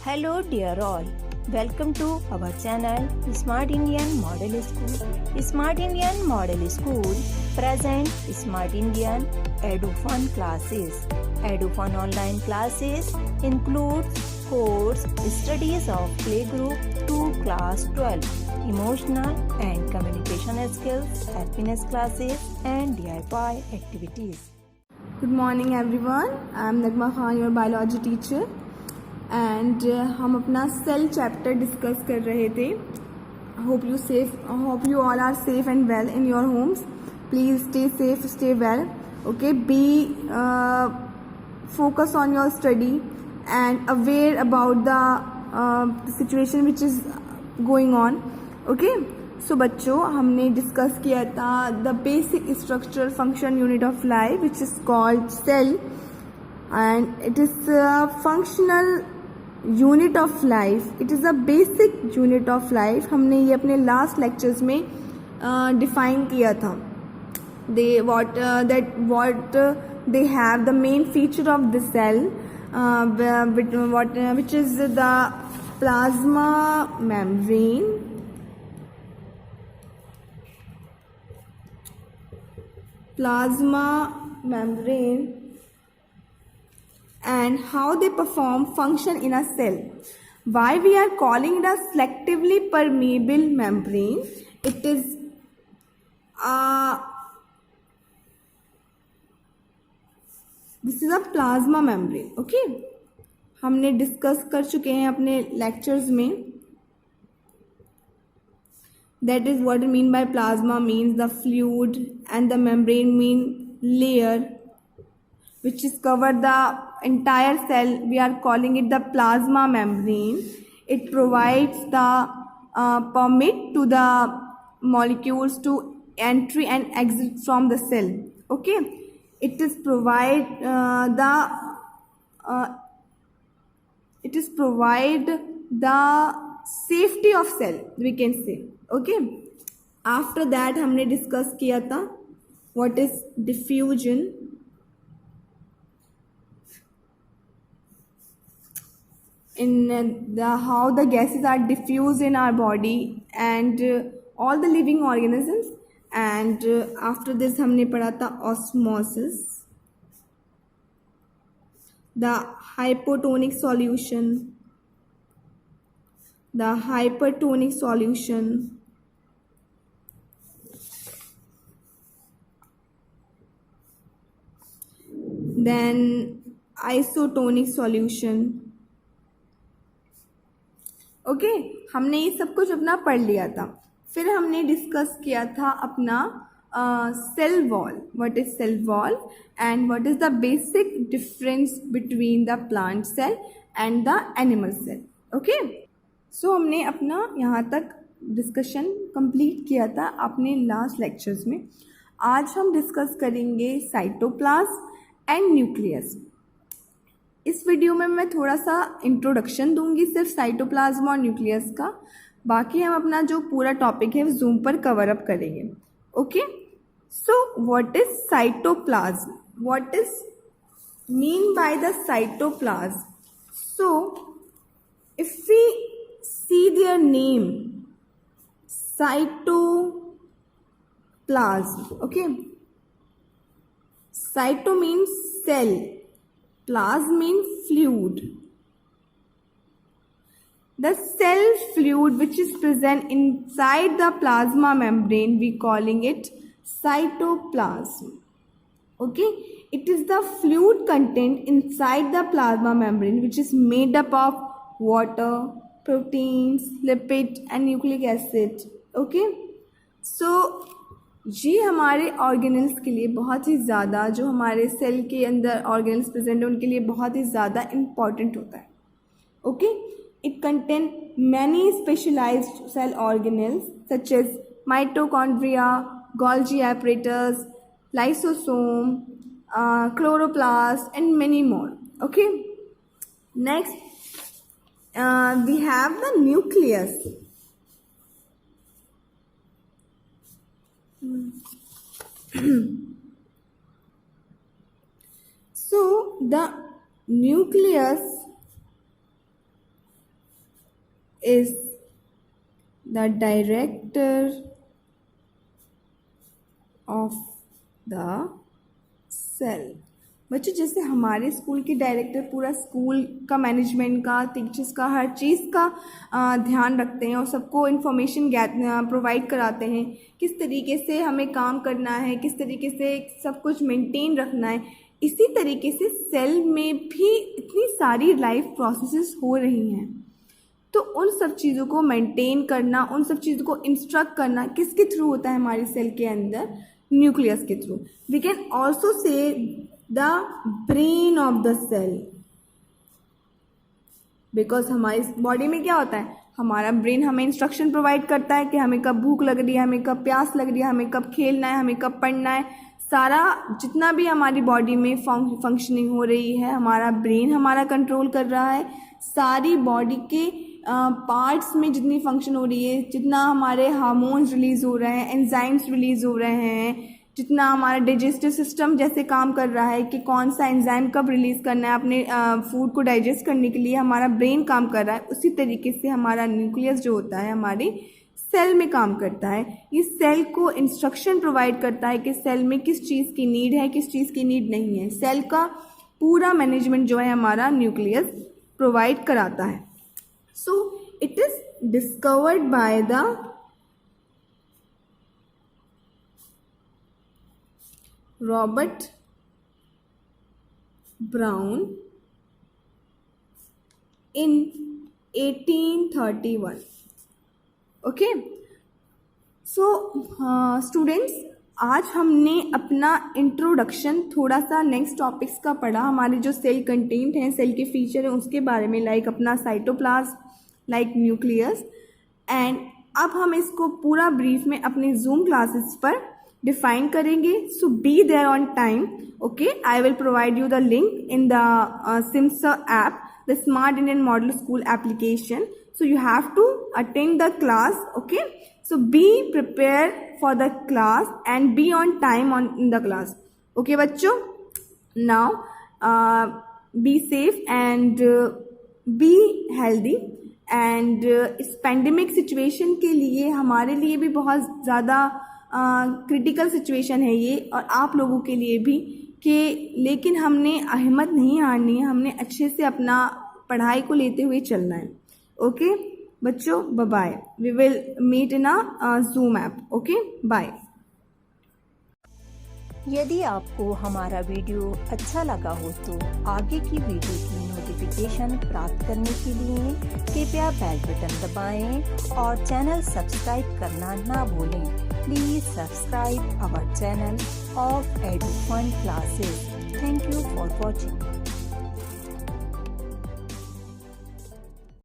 Hello dear all, welcome to our channel Smart Indian Model School. Smart Indian Model School present Smart Indian EduFun classes. EduFun online classes includes course studies of playgroup to class 12, emotional and communication skills, happiness classes and DIY activities. Good morning everyone. I am Nagma Khan, your biology teacher. And हम अपना cell chapter discuss कर रहे थे. Hope you all are safe and well in your homes. Please stay safe, stay well. Okay, be focus on your study and aware about the situation which is going on. Okay, so बच्चों, हमने discuss किया था the basic structural function unit of life which is called cell and it is a functional unit of life. It is a basic unit of life. हमने ये अपने last lectures में define किया था. What they have, the main feature of the cell, which is the plasma membrane. And how they perform function in a cell. Why we are calling it a selectively permeable membrane? It is this is a plasma membrane. Okay, हमने discuss कर चुके हैं अपने lectures में. That is what I mean by plasma means the fluid and the membrane mean layer which is cover the entire cell. We are calling it the plasma membrane. It provides the permit to the molecules to entry and exit from the cell. Okay, it is provide the safety of cell, we can say. Okay, after that हमने discuss किया था what is diffusion. In how the gases are diffused in our body and all the living organisms. And after this हमने पढ़ा था osmosis, the hypertonic solution, then isotonic solution. Okay, हमने ये सब कुछ अपना पढ़ लिया था. फिर हमने डिस्कस किया था अपना cell wall. What is cell wall and what is the basic difference between the plant cell and the animal cell. Okay, so हमने अपना यहाँ तक डिस्कशन कंप्लीट किया था अपने लास्ट लेक्चर्स में. आज हम डिस्कस करेंगे साइटोप्लाज्म एंड न्यूक्लियस. इस वीडियो में मैं थोड़ा सा इंट्रोडक्शन दूंगी सिर्फ साइटोप्लाज्म और न्यूक्लियस का. बाकी हम अपना जो पूरा टॉपिक है जूम पर कवर अप करेंगे. Okay, so what is cytoplasm? What is mean by the cytoplasm? So if we see their name cytoplasm. Okay, cyto means cell, plasm means fluid. The cell fluid which is present inside the plasma membrane, we calling it cytoplasm. Okay, it is the fluid content inside the plasma membrane which is made up of water, proteins, lipid and nucleic acid. Okay, so ये हमारे organelles के लिए बहुत ही ज़्यादा, जो हमारे cell के अंदर ऑर्गेनल्स प्रेजेंट है उनके लिए बहुत ही ज़्यादा इम्पॉर्टेंट होता है. Okay, it contain many specialized cell organelles such as mitochondria, Golgi apparatus, lysosome, chloroplast and many more. Okay, next we have the nucleus. So the nucleus is the director of the cell. बच्चों, जैसे हमारे school के director पूरा school का management का, teachers का, हर चीज़ का ध्यान रखते हैं और सबको इन्फॉर्मेशन प्रोवाइड कराते हैं, किस तरीके से हमें काम करना है, किस तरीके से सब कुछ मेंटेन रखना है, इसी तरीके से सेल में भी इतनी सारी लाइफ प्रोसेसेस हो रही हैं। तो उन सब चीज़ों को मेंटेन करना, उन सब चीज़ों को इंस्ट्रक्ट करना किसके थ्रू होता है हमारे सेल के अंदर? न्यूक्लियस के through. We can also say the brain of the cell, because हमारी बॉडी में क्या होता है, हमारा ब्रेन हमें इंस्ट्रक्शन प्रोवाइड करता है कि हमें कब भूख लग रही है, हमें कब प्यास लग रही है, हमें कब खेलना है, हमें कब पढ़ना है। सारा जितना भी हमारी बॉडी में फंक्शनिंग हो रही है, हमारा ब्रेन हमारा कंट्रोल कर रहा है। सारी बॉडी के पार्ट्स में जितनी फंक्शन हो रही है, जितना हमारे हार्मोन्स रिलीज़ हो रहे हैं, एंजाइम्स रिलीज़ हो रहे हैं, जितना हमारा डाइजेस्टिव सिस्टम जैसे काम कर रहा है कि कौन सा एंजाइम कब रिलीज़ करना है अपने फूड को डाइजेस्ट करने के लिए, हमारा ब्रेन काम कर रहा है। उसी तरीके से हमारा न्यूक्लियस जो होता है हमारी सेल में काम करता है। ये सेल को इंस्ट्रक्शन प्रोवाइड करता है कि सेल में किस चीज़ की नीड है, किस चीज़ की नीड नहीं है। सेल का पूरा मैनेजमेंट जो है हमारा न्यूक्लियस प्रोवाइड कराता है। So it is discovered by the Robert brown in 1831. Okay, so students, आज हमने अपना इंट्रोडक्शन थोड़ा सा नेक्स्ट टॉपिक्स का पढ़ा। हमारे जो सेल कंटेंट हैं, सेल के फीचर हैं, उसके बारे में, लाइक अपना साइटोप्लाज्म, लाइक न्यूक्लियस। एंड अब हम इसको पूरा ब्रीफ में अपने जूम क्लासेस पर डिफाइन करेंगे। So be there on time. Okay, I will provide you the link in the Simsa app, the Smart Indian Model School application. So you have to attend the class. Okay, so be prepared for the class and be on time in the class. Okay बच्चों, now be safe and be healthy. And इस pandemic situation के लिए हमारे लिए भी बहुत ज़्यादा critical situation है ये, और आप लोगों के लिए भी, कि लेकिन हमने हिम्मत नहीं हारनी है, हमने अच्छे से अपना पढ़ाई को लेते हुए चलना है। ओके बच्चों, bye bye, we will meet in a zoom app. Okay, bye. यदि आपको हमारा वीडियो अच्छा लगा हो तो आगे की वीडियो की नोटिफिकेशन प्राप्त करने के लिए कृपया बेल बटन दबाएं और चैनल सब्सक्राइब करना ना भूलें। Please subscribe our channel of EduFun Classes. Thank you for watching.